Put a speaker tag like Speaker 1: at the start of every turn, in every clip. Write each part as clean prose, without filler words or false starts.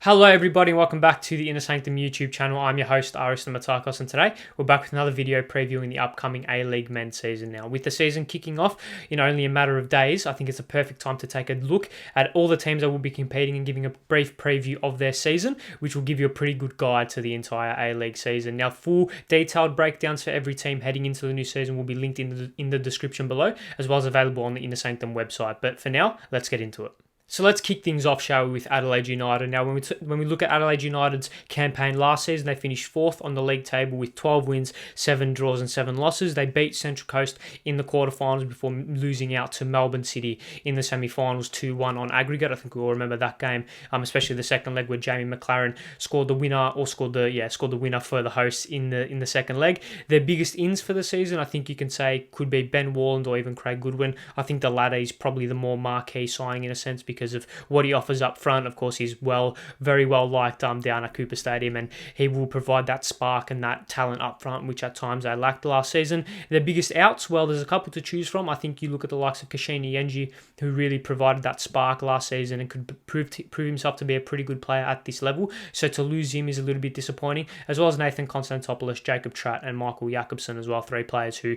Speaker 1: Hello everybody and welcome back to the Inner Sanctum YouTube channel. I'm your host Ari Stamatakos and today we're back with another video previewing the upcoming A-League men's season now. With the season kicking off in only a matter of days, I think it's a perfect time to take a look at all the teams that will be competing and giving a brief preview of their season, which will give you a pretty good guide to the entire A-League season. Now, full detailed breakdowns for every team heading into the new season will be linked in the description below, as well as available on the Inner Sanctum website. But for now, let's get into it. So let's kick things off, shall we, with Adelaide United. Now, when we look at Adelaide United's campaign last season, they finished fourth on the league table with 12 wins, 7 draws and 7 losses. They beat Central Coast in the quarterfinals before losing out to Melbourne City in the semi-finals 2-1 on aggregate. I think we all remember that game, especially the second leg where Jamie McLaren scored the winner for the hosts in the second leg. Their biggest ins for the season, I think you can say, could be Ben Warland or even Craig Goodwin. I think the latter is probably the more marquee signing in a sense because of what he offers up front. Of course, he's very well liked down at Cooper Stadium, and he will provide that spark and that talent up front, which at times they lacked last season. Their biggest outs, well, there's a couple to choose from. I think you look at the likes of Kashini Yenji, who really provided that spark last season and could prove himself to be a pretty good player at this level. So to lose him is a little bit disappointing, as well as Nathan Konstantopoulos, Jacob Tratt, and Michael Jakobsen as well, 3 players who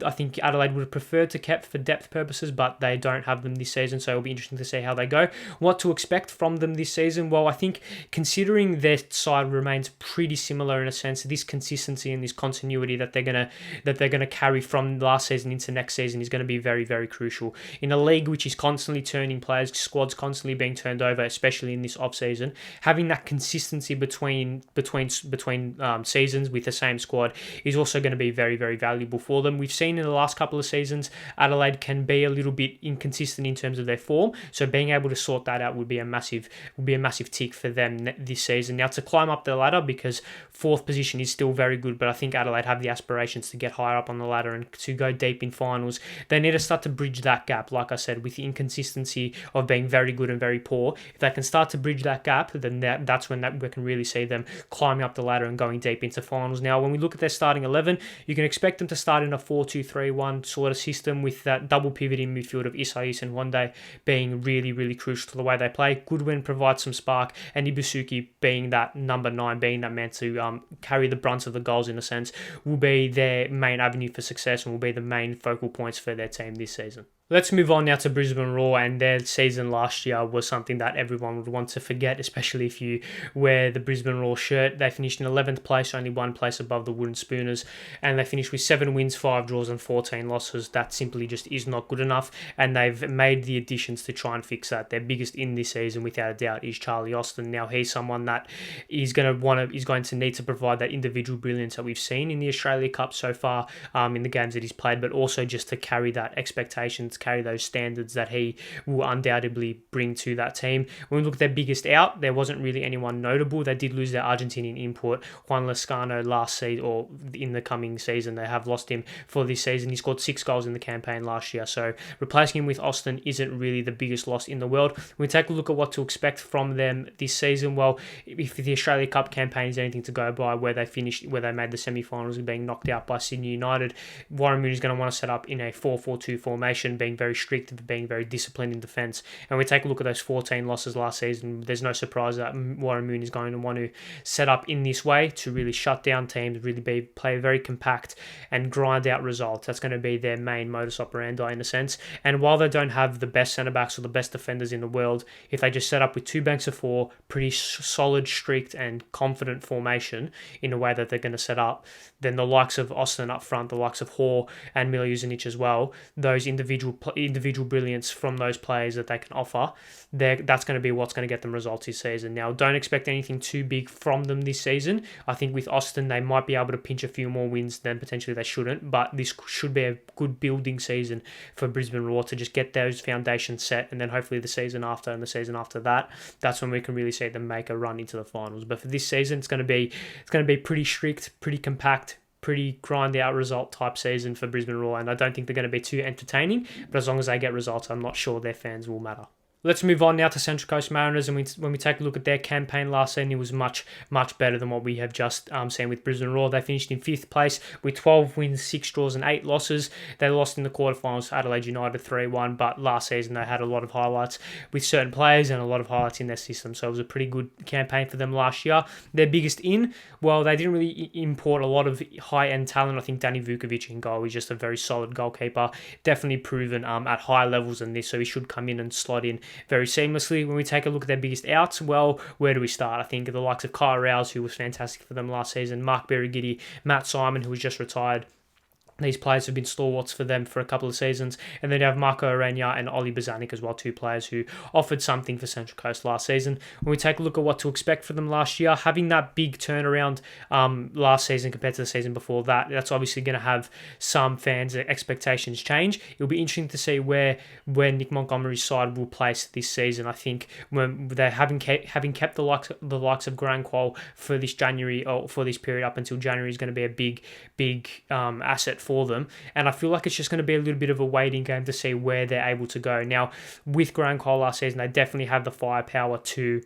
Speaker 1: I think Adelaide would have preferred to kept for depth purposes, but they don't have them this season, so it'll be interesting to see how they go. What to expect from them this season? Well, I think considering their side remains pretty similar in a sense, this consistency and this continuity that they're gonna carry from last season into next season is going to be very, very crucial in a league which is constantly turning players, squads constantly being turned over, especially in this off season. Having that consistency between seasons with the same squad is also going to be very, very valuable for them. We've seen in the last couple of seasons Adelaide can be a little bit inconsistent in terms of their form, so being able to sort that out would be a massive tick for them this season. Now, to climb up the ladder, because 4th position is still very good, but I think Adelaide have the aspirations to get higher up on the ladder and to go deep in finals. They need to start to bridge that gap, like I said, with the inconsistency of being very good and very poor. If they can start to bridge that gap, then that's when we can really see them climbing up the ladder and going deep into finals. Now, when we look at their starting 11, you can expect them to start in a 4-2-3-1 sort of system with that double pivoting midfield of Isais and Wande being really, really crucial to the way they play. Goodwin provides some spark, and Ibusuki being that number 9, being that man to carry the brunt of the goals in a sense, will be their main avenue for success and will be the main focal points for their team this season. Let's move on now to Brisbane Roar, and their season last year was something that everyone would want to forget, especially if you wear the Brisbane Roar shirt. They finished in 11th place, only 1 place above the Wooden Spooners, and they finished with 7 wins, 5 draws and 14 losses. That simply just is not good enough, and they've made the additions to try and fix that. Their biggest in this season, without a doubt, is Charlie Austin. Now, he's someone that is going to need to provide that individual brilliance that we've seen in the Australia Cup so far in the games that he's played, but also just to carry that expectations, carry those standards that he will undoubtedly bring to that team. When we look at their biggest out, there wasn't really anyone notable. They did lose their Argentinian import, Juan Lescano, last season, or in the coming season. They have lost him for this season. He scored 6 goals in the campaign last year, so replacing him with Austin isn't really the biggest loss in the world. When we take a look at what to expect from them this season, well, if the Australia Cup campaign is anything to go by, where they made the semi-finals and being knocked out by Sydney United, Warren Moon is going to want to set up in a 4-4-2 formation, being very strict, being very disciplined in defence. And we take a look at those 14 losses last season, there's no surprise that Warren Moon is going to want to set up in this way to really shut down teams, really play very compact and grind out results. That's going to be their main modus operandi in a sense. And while they don't have the best centre-backs or the best defenders in the world, if they just set up with 2 banks of 4, pretty solid, strict and confident formation in a way that they're going to set up, then the likes of Austin up front, the likes of Hoare and Mila Juzanic as well, those individual brilliance from those players that they can offer, that's going to be what's going to get them results this season. Now, don't expect anything too big from them this season. I think with Austin, they might be able to pinch a few more wins than potentially they shouldn't, but this should be a good building season for Brisbane Roar to just get those foundations set, and then hopefully the season after and the season after that, that's when we can really see them make a run into the finals. But for this season, it's going to be pretty strict, pretty compact, pretty grind out result type season for Brisbane Roar, and I don't think they're going to be too entertaining, but as long as they get results, I'm not sure their fans will matter. Let's move on now to Central Coast Mariners, and when we take a look at their campaign last season, it was much better than what we have just seen with Brisbane Roar. They finished in 5th place with 12 wins, 6 draws and 8 losses. They lost in the quarterfinals to Adelaide United 3-1, but last season they had a lot of highlights with certain players and a lot of highlights in their system, so it was a pretty good campaign for them last year. Their biggest well, they didn't really import a lot of high-end talent. I think Danny Vukovic in goal is just a very solid goalkeeper, definitely proven at higher levels than this, so he should come in and slot in very seamlessly. When we take a look at their biggest outs, well, where do we start? I think the likes of Kyle Rouse, who was fantastic for them last season, Mark Berigidi, Matt Simon, who was just retired. These players have been stalwarts for them for a couple of seasons. And then you have Marco Arena and Oli Bozanic as well, 2 players who offered something for Central Coast last season. When we take a look at what to expect for them last year, having that big turnaround last season compared to the season before that, that's obviously going to have some fans' expectations change. It'll be interesting to see where Nick Montgomery's side will place this season. I think when they're having kept the likes of Grand Qual for this January, or for this period up until January, is going to be a big asset for them, and I feel like it's just going to be a little bit of a waiting game to see where they're able to go. Now, with Grand Cole last season, they definitely have the firepower to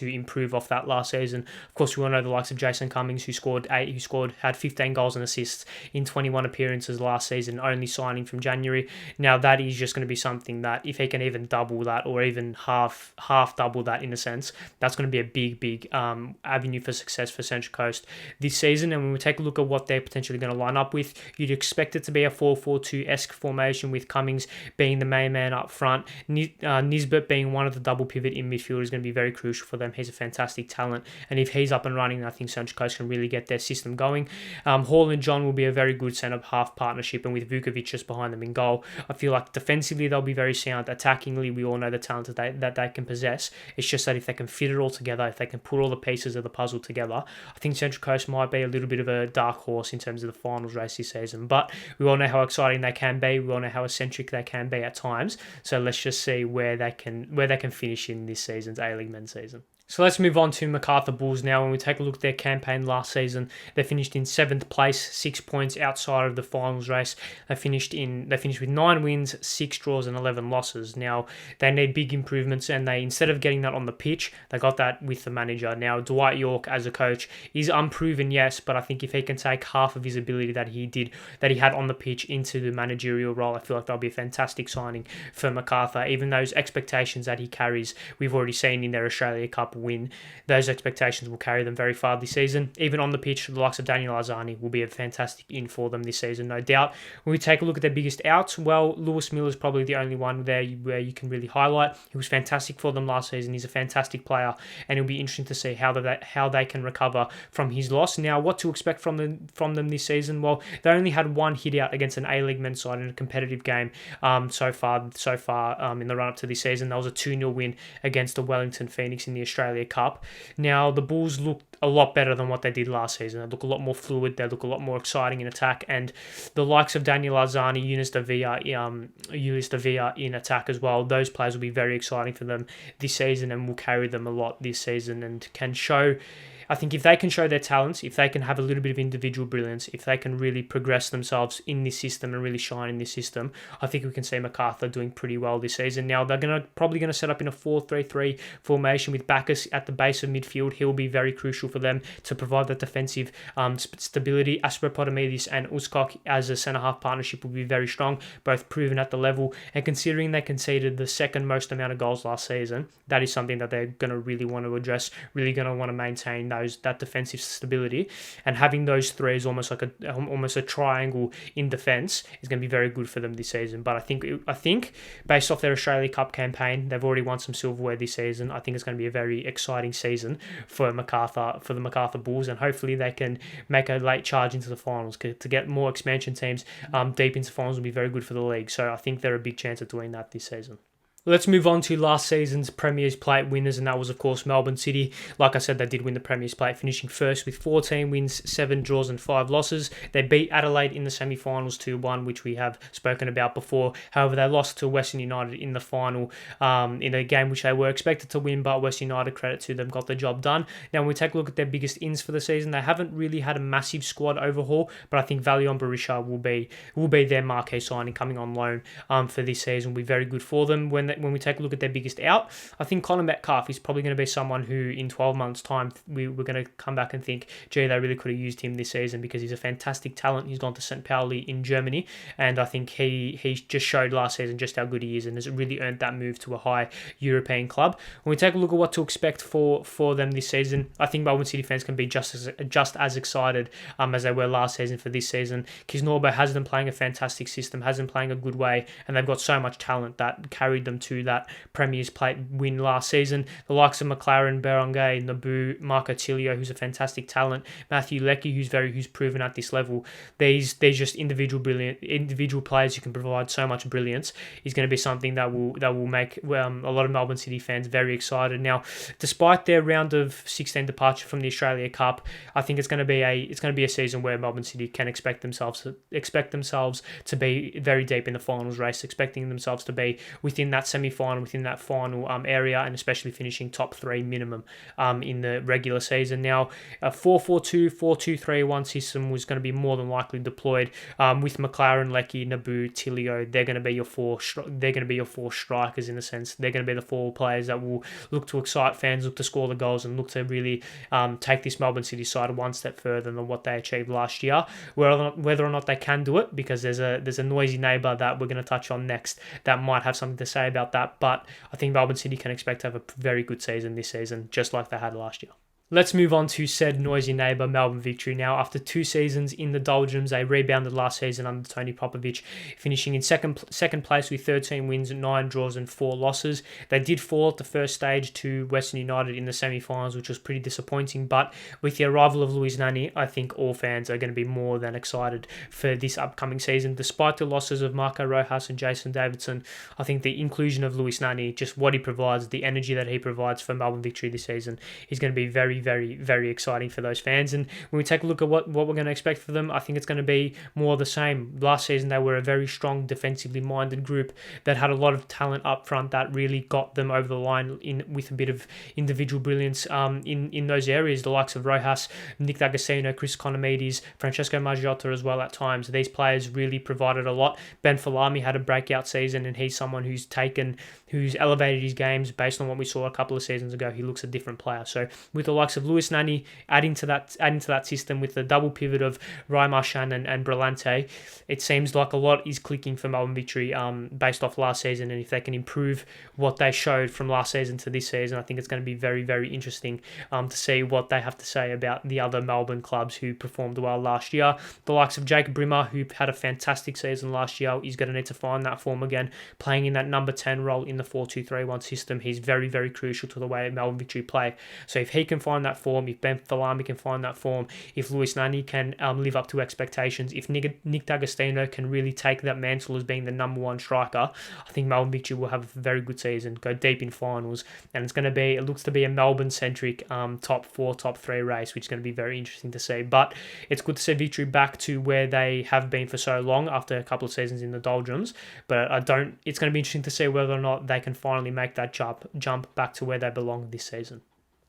Speaker 1: improve off that last season. Of course, we all know the likes of Jason Cummings, had 15 goals and assists in 21 appearances last season, only signing from January. Now, that is just going to be something that if he can even double that, or even half double that in a sense, that's going to be a big avenue for success for Central Coast this season. And when we take a look at what they're potentially going to line up with, you'd expect it to be a 4-4-2-esque formation, with Cummings being the main man up front, Nisbet being one of the double pivot in midfield is going to be very crucial for them. He's a fantastic talent, and if he's up and running, I think Central Coast can really get their system going. Hall and John will be a very good centre-half partnership, and with Vukovic just behind them in goal, I feel like defensively they'll be very sound. Attackingly, we all know the talent that they can possess. It's just that if they can fit it all together, if they can put all the pieces of the puzzle together, I think Central Coast might be a little bit of a dark horse in terms of the finals race this season. But we all know how exciting they can be. We all know how eccentric they can be at times. So let's just see where they can finish in this season's A-League men's season. So let's move on to Macarthur Bulls now. When we take a look at their campaign last season, they finished in 7th place, 6 points outside of the finals race. They finished with 9 wins, 6 draws and 11 losses. Now, they need big improvements, and instead of getting that on the pitch, they got that with the manager. Now, Dwight York as a coach is unproven, yes, but I think if he can take half of his ability that he had on the pitch into the managerial role, I feel like that'll be a fantastic signing for Macarthur. Even those expectations that he carries, we've already seen in their Australia Cup win, those expectations will carry them very far this season. Even on the pitch, the likes of Daniel Arzani will be a fantastic in for them this season, no doubt. When we take a look at their biggest outs, well, Lewis Miller is probably the only one there where you can really highlight. He was fantastic for them last season. He's a fantastic player, and it'll be interesting to see how they can recover from his loss. Now, what to expect from them this season? Well, they only had one hit out against an A-League men's side in a competitive game so far in the run-up to this season. That was a 2-0 win against the Wellington Pheonix in the Australia Cup. Now, the Bulls looked a lot better than what they did last season. They look a lot more fluid. They look a lot more exciting in attack, and the likes of Daniel Arzani, Eunice De Villa in attack as well. Those players will be very exciting for them this season and will carry them a lot this season, and can show. I think if they can show their talents, if they can have a little bit of individual brilliance, if they can really progress themselves in this system and really shine in this system, I think we can see Macarthur doing pretty well this season. Now, they're probably going to set up in a 4-3-3 formation with Bacchus at the base of midfield. He'll be very crucial for them to provide that defensive stability. Aspropotamidis and Uskok as a centre-half partnership will be very strong, both proven at the level. And considering they conceded the second most amount of goals last season, that is something that they're going to really want to address, really going to want to maintain that defensive stability, and having those three is almost a triangle in defence is going to be very good for them this season. But I think based off their Australia Cup campaign, they've already won some silverware this season. I think it's going to be a very exciting season for the Macarthur Bulls, and hopefully they can make a late charge into the finals. To get more expansion teams deep into finals will be very good for the league. So I think they're a big chance of doing that this season. Let's move on to last season's Premier's Plate winners, and that was, of course, Melbourne City. Like I said, they did win the Premier's Plate, finishing first with 14 wins, 7 draws and 5 losses. They beat Adelaide in the semi-finals 2-1, which we have spoken about before. However, they lost to Western United in the final in a game which they were expected to win, but Western United, credit to them, got the job done. Now, when we take a look at their biggest ins for the season, they haven't really had a massive squad overhaul, but I think Valion Berisha will be their marquee signing coming on loan for this season. Will be very good for them. When we take a look at their biggest out, I think Connor Metcalf is probably going to be someone who in 12 months' time we're going to come back and think, gee, they really could have used him this season because he's a fantastic talent. He's gone to St. Pauli in Germany, and I think he just showed last season just how good he is and has really earned that move to a high European club. When we take a look at what to expect for them this season, I think Melbourne City fans can be just as excited as they were last season for this season. Kisnorbo has them playing a fantastic system, has them playing a good way, and they've got so much talent that carried them to that Premier's Plate win last season. The likes of McLaren, Berengay, Nabu, Marco Tilio, who's a fantastic talent, Matthew Leckie, who's proven at this level. These just individual players who can provide so much brilliance is going to be something that will make a lot of Melbourne City fans very excited. Now, despite their round of 16 departure from the Australia Cup, I think it's going to be a season where Melbourne City can expect themselves to be very deep in the finals race, expecting themselves to be within that semi-final, within that final area, and especially finishing top 3 minimum in the regular season. Now, a 4-4-2, 4-2-3-1 system was going to be more than likely deployed with McLaren, Leckie, Nabu, Tilio. They're going to be your four strikers in a sense. They're going to be the 4 players that will look to excite fans, look to score the goals, and look to really take this Melbourne City side one step further than what they achieved last year. Whether or not they can do it, because there's a noisy neighbour that we're going to touch on next that might have something to say about that. But I think Melbourne City can expect to have a very good season this season, just like they had last year. Let's move on to said noisy neighbour, Melbourne Victory. Now, after 2 seasons in the doldrums, they rebounded last season under Tony Popovich, finishing in second place with 13 wins, 9 draws and 4 losses. They did fall at the first stage to Western United in the semi-finals, which was pretty disappointing. But with the arrival of Luis Nani, I think all fans are going to be more than excited for this upcoming season. Despite the losses of Marco Rojas and Jason Davidson, I think the inclusion of Luis Nani, just what he provides, the energy that he provides for Melbourne Victory this season, is going to be very, very exciting for those fans. And when we take a look at what we're going to expect for them, I think it's going to be more of the same. Last season, they were a very strong defensively minded group that had a lot of talent up front that really got them over the line with a bit of individual brilliance in those areas. The likes of Rojas, Nick D'Agostino, Chris Conomidis, Francesco Maggiotto as well at times. These players really provided a lot. Ben Falami had a breakout season, and he's someone who's elevated his games based on what we saw a couple of seasons ago. He looks a different player. So with the likes of Luis Nani adding to that system with the double pivot of Rai Marchand and Brillante, it seems like a lot is clicking for Melbourne Victory based off last season. And if they can improve what they showed from last season to this season, I think it's going to be very, very interesting to see what they have to say about the other Melbourne clubs who performed well last year. The likes of Jacob Brimmer, who had a fantastic season last year, is going to need to find that form again, playing in that number 10 role in the 4-2-3-1 system. He's very, very crucial to the way Melbourne Victory play. So if he can find that form, if Ben Falami can find that form, if Luis Nani can live up to expectations, if Nick D'Agostino can really take that mantle as being the number 1 striker, I think Melbourne Victory will have a very good season, go deep in finals, and it looks to be a Melbourne-centric top 4, top 3 race, which is going to be very interesting to see. But it's good to see Victory back to where they have been for so long after a couple of seasons in the doldrums. But it's going to be interesting to see whether or not they can finally make that jump back to where they belong this season.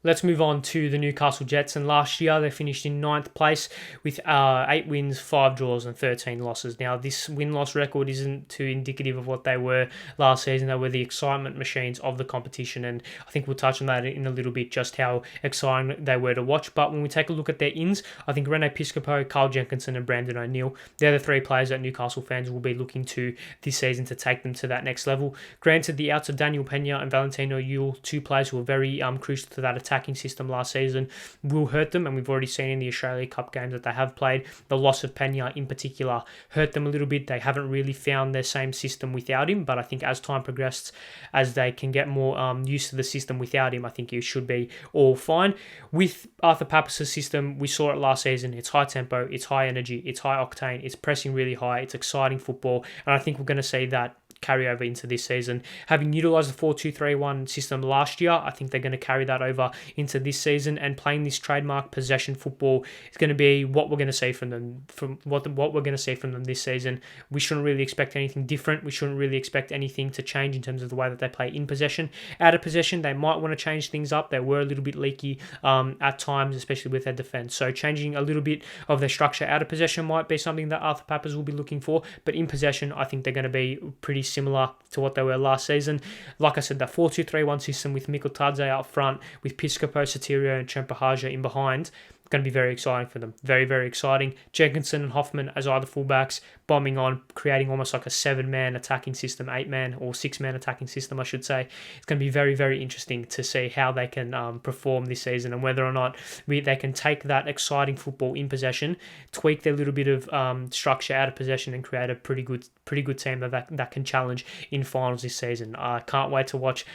Speaker 1: Let's move on to the Newcastle Jets, and last year they finished in 9th place with 8 wins, 5 draws and 13 losses. Now, this win-loss record isn't too indicative of what they were last season. They were the excitement machines of the competition, and I think we'll touch on that in a little bit, just how exciting they were to watch. But when we take a look at their ins, I think Rene Piscopo, Carl Jenkinson and Brandon O'Neill, they're the 3 players that Newcastle fans will be looking to this season to take them to that next level. Granted, the outs of Daniel Pena and Valentino Yule, 2 players who were very crucial to that attacking system last season, will hurt them, and we've already seen in the Australia Cup games that they have played, the loss of Pena in particular hurt them a little bit. They haven't really found their same system without him, but I think as time progressed, as they can get more used to the system without him, I think it should be all fine. With Arthur Papas' system, we saw it last season. It's high tempo, it's high energy, it's high octane, it's pressing really high, it's exciting football, and I think we're going to see that carry over into this season. Having utilised the 4-2-3-1 system last year, I think they're going to carry that over into this season, and playing this trademark possession football is going to be what we're going to see from them. From what we're going to see from them this season, we shouldn't really expect anything different. We shouldn't really expect anything to change in terms of the way that they play in possession. Out of possession, they might want to change things up. They were a little bit leaky at times, especially with their defence. So changing a little bit of their structure out of possession might be something that Arthur Pappers will be looking for. But in possession, I think they're going to be pretty similar to what they were last season. Like I said, that 4-2-3-1 system with Mikkel Tadze up front, with Piscopo, Sotirio and Trempahaja in behind, going to be very exciting for them. Very, very exciting. Jenkinson and Hoffman as either fullbacks, bombing on, creating almost like a 7-man attacking system, 8-man or 6-man attacking system, I should say. It's going to be very, very interesting to see how they can perform this season, and whether or not they can take that exciting football in possession, tweak their little bit of structure out of possession, and create a pretty good team that can challenge in finals this season. I can't wait to watch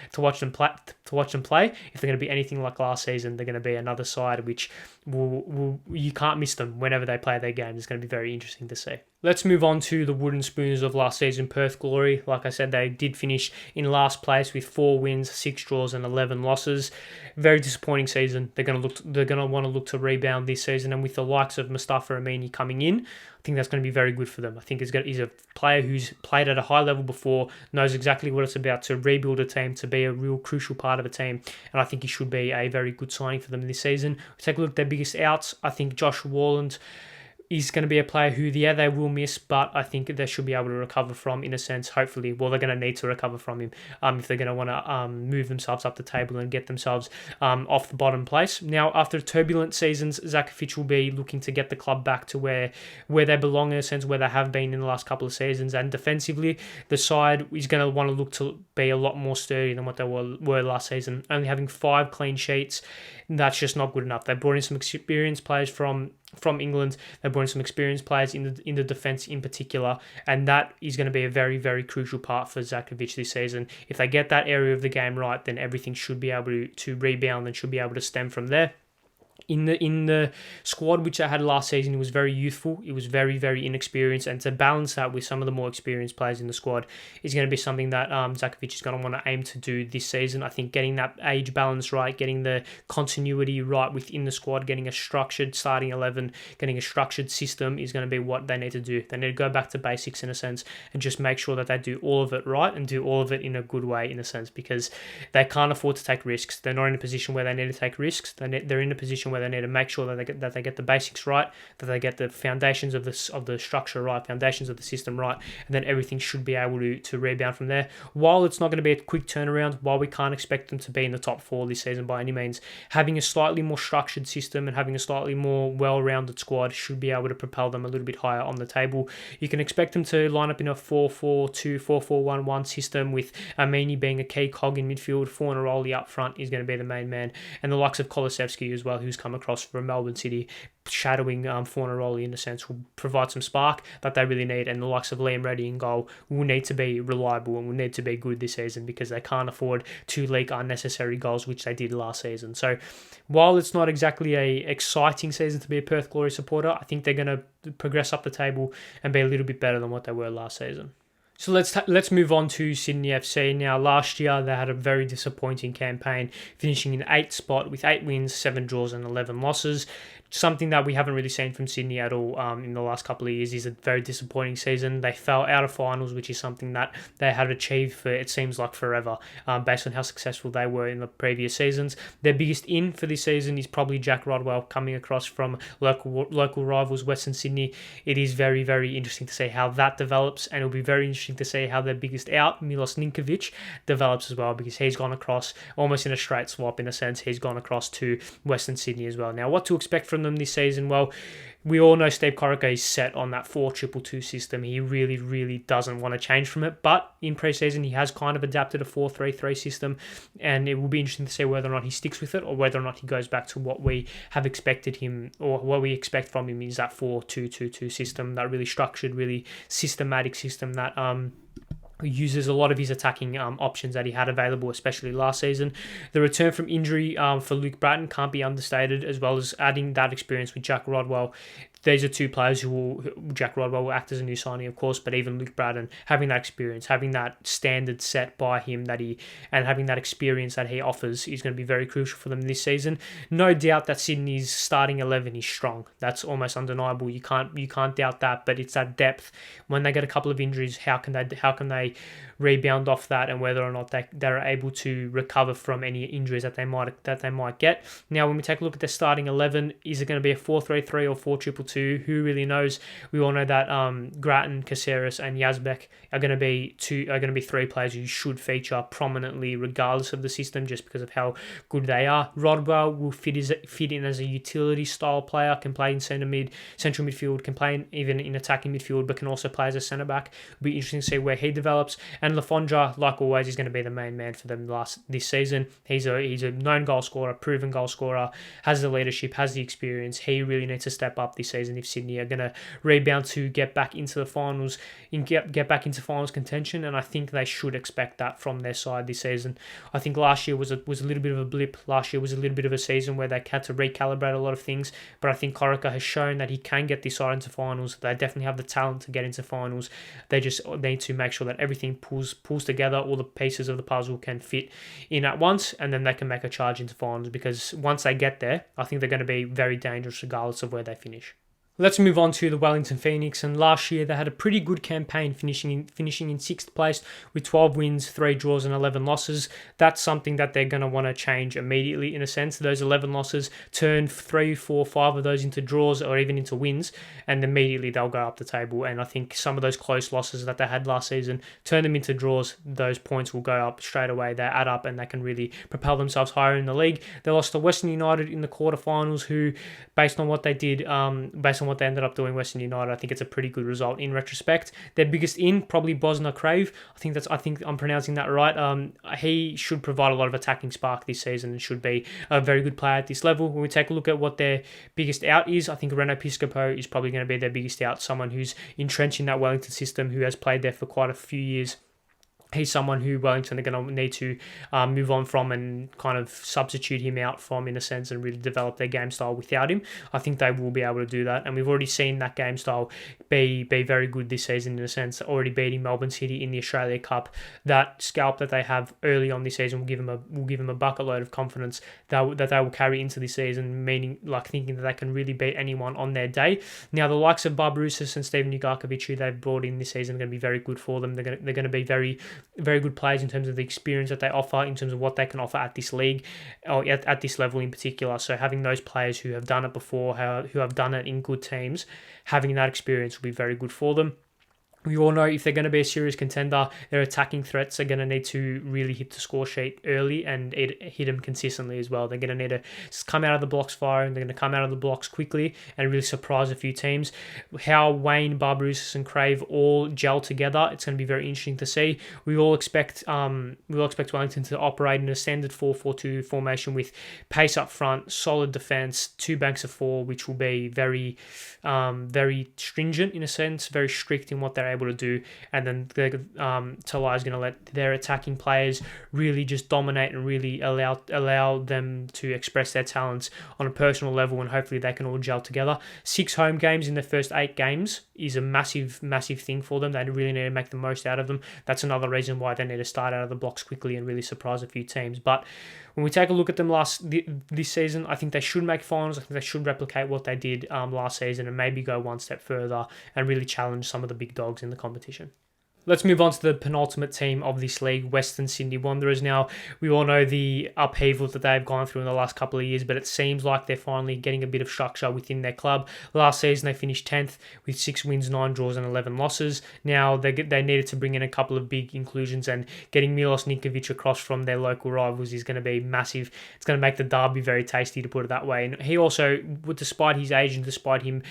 Speaker 1: them play. If they're going to be anything like last season, they're going to be another side which you can't miss them whenever they play their game. It's going to be very interesting to see. Let's move on to the wooden spoons of last season, Perth Glory. Like I said, they did finish in last place with 4 wins, 6 draws, and 11 losses. Very disappointing season. They're going to want to look to rebound this season, and with the likes of Mustafa Amini coming in, I think that's going to be very good for them. I think he's a player who's played at a high level before, knows exactly what it's about to rebuild a team, to be a real crucial part of a team, and I think he should be a very good signing for them this season. We take a look at their biggest outs. I think Josh Warland is going to be a player who, they will miss, but I think they should be able to recover from, in a sense, hopefully. Well, they're going to need to recover from him if they're going to want to move themselves up the table and get themselves off the bottom place. Now, after turbulent seasons, Zakovic will be looking to get the club back to where they belong, in a sense, where they have been in the last couple of seasons. And defensively, the side is going to want to look to be a lot more sturdy than what they were last season. Only having 5 clean sheets, that's just not good enough. They brought in some experienced players from England. They brought in some experienced players in the defence in particular, and that is going to be a very, very crucial part for Zakovic this season. If they get that area of the game right, then everything should be able to rebound and should be able to stem from there. In the squad which I had last season, it was very youthful. It was very, very inexperienced, and to balance that with some of the more experienced players in the squad is going to be something that Zakovic is going to want to aim to do this season. I think getting that age balance right, getting the continuity right within the squad, getting a structured starting 11, getting a structured system is going to be what they need to do. They need to go back to basics, in a sense, and just make sure that they do all of it right and do all of it in a good way, in a sense, because they can't afford to take risks. They're not in a position where they need to take risks. They're in a position where they need to make sure that they get the basics right, that they get the foundations of the structure right, foundations of the system right, and then everything should be able to rebound from there. While it's not going to be a quick turnaround, while we can't expect them to be in the top 4 this season by any means, having a slightly more structured system and having a slightly more well-rounded squad should be able to propel them a little bit higher on the table. You can expect them to line up in a 4-4-2, 4-4-1-1 system, with Amini being a key cog in midfield. Fornaroli up front is going to be the main man, and the likes of Kolosevsky as well, who's come across from Melbourne City, shadowing Fornaroli, in a sense, will provide some spark that they really need. And the likes of Liam Reddy in goal will need to be reliable and will need to be good this season, because they can't afford to leak unnecessary goals, which they did last season. So while it's not exactly a exciting season to be a Perth Glory supporter, I think they're going to progress up the table and be a little bit better than what they were last season. So let's move on to Sydney FC. Now, last year they had a very disappointing campaign, finishing in 8th spot with 8 wins, 7 draws and 11 losses. Something that we haven't really seen from Sydney at all in the last couple of years. Is a very disappointing season. They fell out of finals, which is something that they had achieved for, it seems like, forever, based on how successful they were in the previous seasons. Their biggest in for this season is probably Jack Rodwell, coming across from local rivals Western Sydney. It is very, very interesting to see how that develops, and it'll be very interesting to see how their biggest out, Milos Ninkovic, develops as well, because he's gone across almost in a straight swap, in a sense. He's gone across to Western Sydney as well. Now, what to expect from them this season? Well, we all know Steve Corica is set on that 4-2-2 system. He really, really doesn't want to change from it. But in pre-season, he has kind of adapted a 4-3-3 system, and it will be interesting to see whether or not he sticks with it, or whether or not he goes back to what we have expected him, or what we expect from him is that 4-2-2 system, that really structured, really systematic system that uses a lot of his attacking options that he had available, especially last season. The return from injury for Luke Bratton can't be understated, as well as adding that experience with Jack Rodwell these are two players Jack Rodwell will act as a new signing, of course, but even Luke Braddon, having that experience, having that standard set by him and having that experience that he offers is going to be very crucial for them this season. No doubt that Sydney's starting 11 is strong. That's almost undeniable. You can't doubt that, but it's that depth. When they get a couple of injuries, how can they rebound off that, and whether or not they're able to recover from any injuries that they might get. Now, when we take a look at their starting 11, is it going to be a 4-3-3 or 4-2-2? Who really knows? We all know that Grattan, Caceres, and Yazbek are going to be three players who should feature prominently regardless of the system, just because of how good they are. Rodwell will fit in as a utility style player, can play in central midfield, can play even in attacking midfield, but can also play as a centre back. It'll be interesting to see where he develops. And Lafondra, like always, is going to be the main man for them this season. He's a known goal scorer, proven goal scorer, has the leadership, has the experience. He really needs to step up this season if Sydney are going to rebound to get back into the finals, and get back into finals contention. And I think they should expect that from their side this season. I think last year was a little bit of a blip. Last year was a little bit of a season where they had to recalibrate a lot of things. But I think Corica has shown that he can get this side into finals. They definitely have the talent to get into finals. They just need to make sure that everything pulls together, all the pieces of the puzzle can fit in at once, and then they can make a charge into finals, because once they get there, I think they're going to be very dangerous regardless of where they finish. Let's move on to the Wellington Pheonix, and last year they had a pretty good campaign, finishing in 6th place with 12 wins, 3 draws and 11 losses. That's something that they're going to want to change immediately, in a sense. Those 11 losses, turn 3, 4, 5 of those into draws or even into wins, and immediately they'll go up the table. And I think some of those close losses that they had last season, turn them into draws, those points will go up straight away. They add up and they can really propel themselves higher in the league. They lost to Western United in the quarterfinals, who, based on what they did, what they ended up doing, Western United, I think it's a pretty good result in retrospect. Their biggest in, probably Bosna Crave. I think I'm pronouncing that right. He should provide a lot of attacking spark this season and should be a very good player at this level. When we take a look at what their biggest out is, I think Reno Piscopo is probably going to be their biggest out, someone who's entrenched in that Wellington system, who has played there for quite a few years. He's someone who Wellington are going to need to move on from and kind of substitute him out from, in a sense, and really develop their game style without him. I think they will be able to do that, and we've already seen that game style be very good this season, in a sense, already beating Melbourne City in the Australia Cup. That scalp that they have early on this season will give them a bucket load of confidence that they will carry into this season, meaning like thinking that they can really beat anyone on their day. Now, the likes of Barbarouses and Steven Ugarkovic, who they've brought in this season, are going to be very good for them. They're going to be very good players in terms of the experience that they offer, in terms of what they can offer at this league, or at this level in particular. So having those players who have done it before, who have done it in good teams, having that experience will be very good for them. We all know if they're going to be a serious contender, their attacking threats are going to need to really hit the score sheet early and hit them consistently as well. They're going to need to come out of the blocks firing. They're going to come out of the blocks quickly and really surprise a few teams. How Wayne, Barbarouses and Crave all gel together, it's going to be very interesting to see. We all expect Wellington to operate in a standard 4-4-2 formation with pace up front, solid defence, 2 banks of 4, which will be very stringent in a sense, very strict in what they're able to do. And then Talai is going to let their attacking players really just dominate and really allow them to express their talents on a personal level, and hopefully they can all gel together. 6 home games in their first 8 games is a massive thing for them. They really need to make the most out of them. That's another reason why they need to start out of the blocks quickly and really surprise a few teams. But when we take a look at them this season, I think they should make finals. I think they should replicate what they did last season and maybe go one step further and really challenge some of the big dogs in the competition. Let's move on to the penultimate team of this league, Western Sydney Wanderers. Now, we all know the upheaval that they've gone through in the last couple of years, but it seems like they're finally getting a bit of structure within their club. Last season, they finished 10th with 6 wins, 9 draws and 11 losses. Now, they needed to bring in a couple of big inclusions, and getting Milos Ninkovic across from their local rivals is going to be massive. It's going to make the derby very tasty, to put it that way. And he also, despite his age and despite him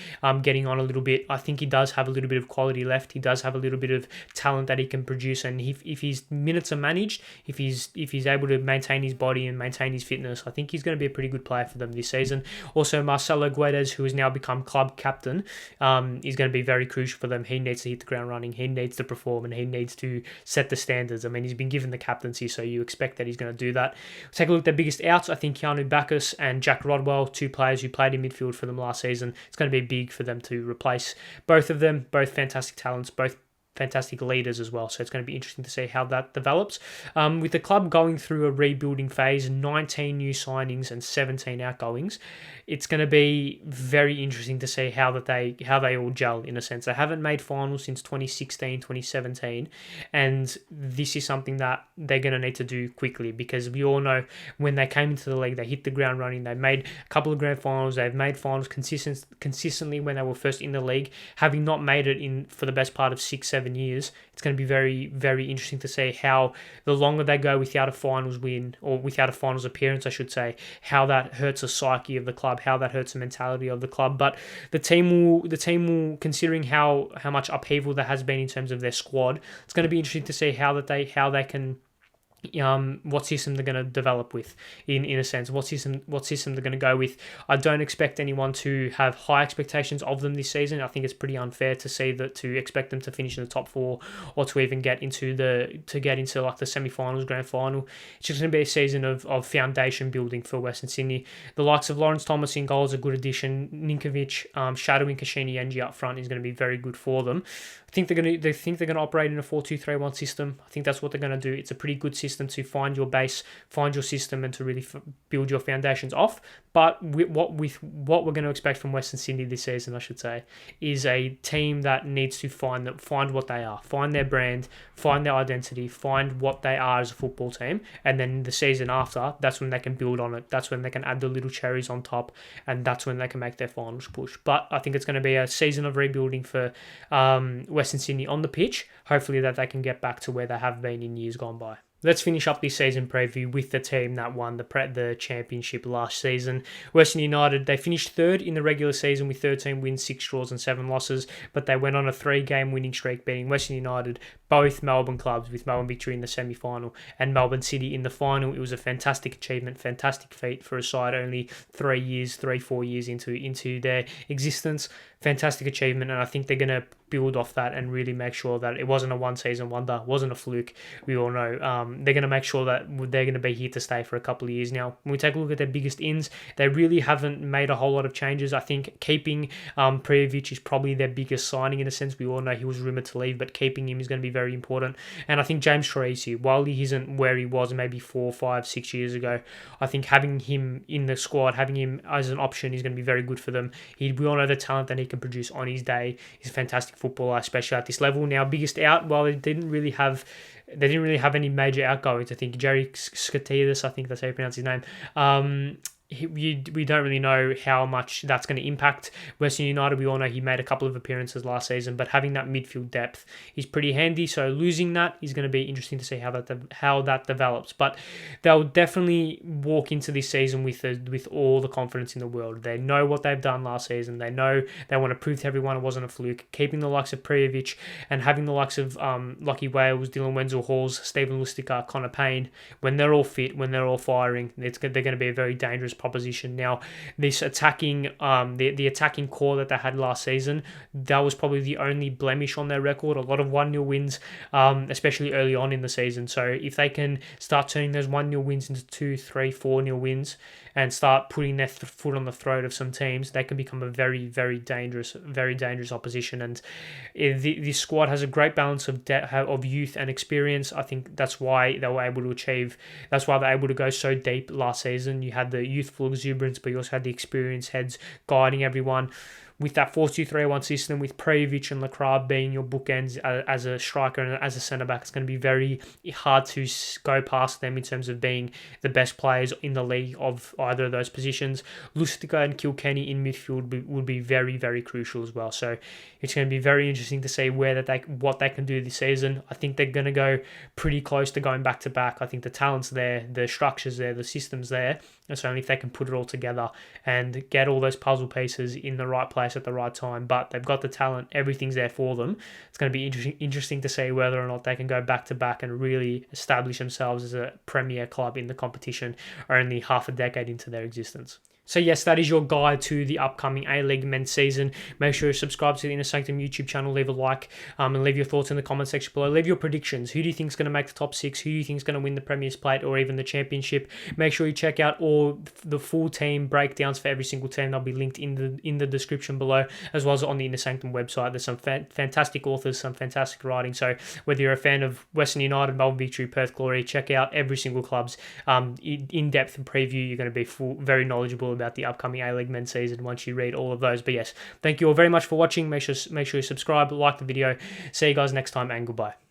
Speaker 1: getting on a little bit, I think he does have a little bit of quality left. He does have a little bit of talent talent that he can produce, and if his minutes are managed, if he's able to maintain his body and maintain his fitness, I think he's going to be a pretty good player for them this season. Also, Marcelo Guedes, who has now become club captain, is going to be very crucial for them. He needs to hit the ground running, he needs to perform, and he needs to set the standards. I mean, he's been given the captaincy, so you expect that he's going to do that. Take a look at their biggest outs. I think Keanu Bacchus and Jack Rodwell, two players who played in midfield for them last season, it's going to be big for them to replace both of them, both fantastic talents, both fantastic leaders as well. So it's going to be interesting to see how that develops. With the club going through a rebuilding phase, 19 new signings and 17 outgoings, it's going to be very interesting to see how they all gel in a sense. They haven't made finals since 2016, 2017, and this is something that they're going to need to do quickly, because we all know when they came into the league, they hit the ground running. They made a couple of grand finals. They've made finals consistently when they were first in the league, having not made it in for the best part of 6-7 years. It's going to be very, very interesting to see how the longer they go without a finals win, or without a finals appearance, I should say, how that hurts the psyche of the club, how that hurts the mentality of the club. But the team will, considering how much upheaval there has been in terms of their squad, it's going to be interesting to see how they can. What system they're going to develop with, in a sense, what system they're going to go with. I don't expect anyone to have high expectations of them this season. I think it's pretty unfair to expect them to finish in the top four, or to even get into like the semi-finals, grand final. It's just going to be a season of foundation building for Western Sydney. The likes of Lawrence Thomas in goal is a good addition. Ninkovic, shadowing Kashini Yenji up front is going to be very good for them. I think they're going to operate in a 4-2-3-1 system. I think that's what they're going to do. It's a pretty good system to find your base, find your system, and to really build your foundations off. But what we're going to expect from Western Sydney this season, I should say, is a team that needs to find what they are, find their brand, find their identity, find what they are as a football team, and then the season after, that's when they can build on it. That's when they can add the little cherries on top, and that's when they can make their finals push. But I think it's going to be a season of rebuilding for Western Sydney on the pitch. Hopefully that they can get back to where they have been in years gone by. Let's finish up this season preview with the team that won the championship last season. Western United, they finished third in the regular season with 13 wins, 6 draws and 7 losses, but they went on a 3-game winning streak, beating Western United, both Melbourne clubs, with Melbourne Victory in the semi-final and Melbourne City in the final. It was a fantastic achievement, fantastic feat for a side only 4 years into their existence. Fantastic achievement, and I think they're going to build off that and really make sure that it wasn't a one-season wonder, wasn't a fluke. We all know they're going to make sure that they're going to be here to stay for a couple of years now. When we take a look at their biggest ins, they really haven't made a whole lot of changes. I think keeping Pheonix is probably their biggest signing in a sense. We all know he was rumoured to leave, but keeping him is going to be very important. And I think James Troisi, while he isn't where he was maybe 4, 5, 6 years ago, I think having him in the squad, having him as an option is going to be very good for them. We all know the talent that he can produce on his day. He's a fantastic footballer, especially at this level. Now, biggest out, well, they didn't really have any major outgoings. I think Jerry Skatidas, I think that's how you pronounce his name. We don't really know how much that's going to impact Western United. We all know he made a couple of appearances last season, but having that midfield depth is pretty handy. So losing that is going to be interesting to see how that develops. But they'll definitely walk into this season with all the confidence in the world. They know what they've done last season. They know they want to prove to everyone it wasn't a fluke. Keeping the likes of Pheonix and having the likes of Lockie Wales, Dylan Wenzel-Halls, Stephen Lustica, Connor Payne, when they're all fit, when they're all firing, they're going to be a very dangerous proposition. Now, this attacking, the attacking core that they had last season, that was probably the only blemish on their record. A lot of 1-0 wins, especially early on in the season. So if they can start turning those 1-0 wins into 2, 3, 4-0 wins and start putting their foot on the throat of some teams, they can become a very, very dangerous opposition. And this squad has a great balance of youth and experience. I think that's why they were able to go so deep last season. You had the youthful exuberance, but you also had the experienced heads guiding everyone. With that 4-2-3-1 system, with Pheonix and Lacroix being your bookends as a striker and as a centre-back, it's going to be very hard to go past them in terms of being the best players in the league of either of those positions. Lustica and Kilkenny in midfield would be very, very crucial as well. So it's going to be very interesting to see what they can do this season. I think they're going to go pretty close to going back-to-back. I think the talent's there, the structure's there, the system's there. And so only if they can put it all together and get all those puzzle pieces in the right place place at the right time, but they've got the talent. Everything's there for them. It's going to be interesting to see whether or not they can go back-to-back and really establish themselves as a premier club in the competition only half a decade into their existence. So yes, that is your guide to the upcoming A-League men's season. Make sure you subscribe to the Inner Sanctum YouTube channel, leave a like, and leave your thoughts in the comment section below. Leave your predictions. Who do you think is going to make the top 6? Who do you think is going to win the Premier's Plate or even the Championship? Make sure you check out all the full team breakdowns for every single team. They'll be linked in the description below, as well as on the Inner Sanctum website. There's some fantastic authors, some fantastic writing. So whether you're a fan of Western United, Melbourne Victory, Perth Glory, check out every single club's in-depth preview. You're going to be very knowledgeable about the upcoming A-League men's season once you read all of those. But yes, thank you all very much for watching. Make sure you subscribe, like the video. See you guys next time, and goodbye.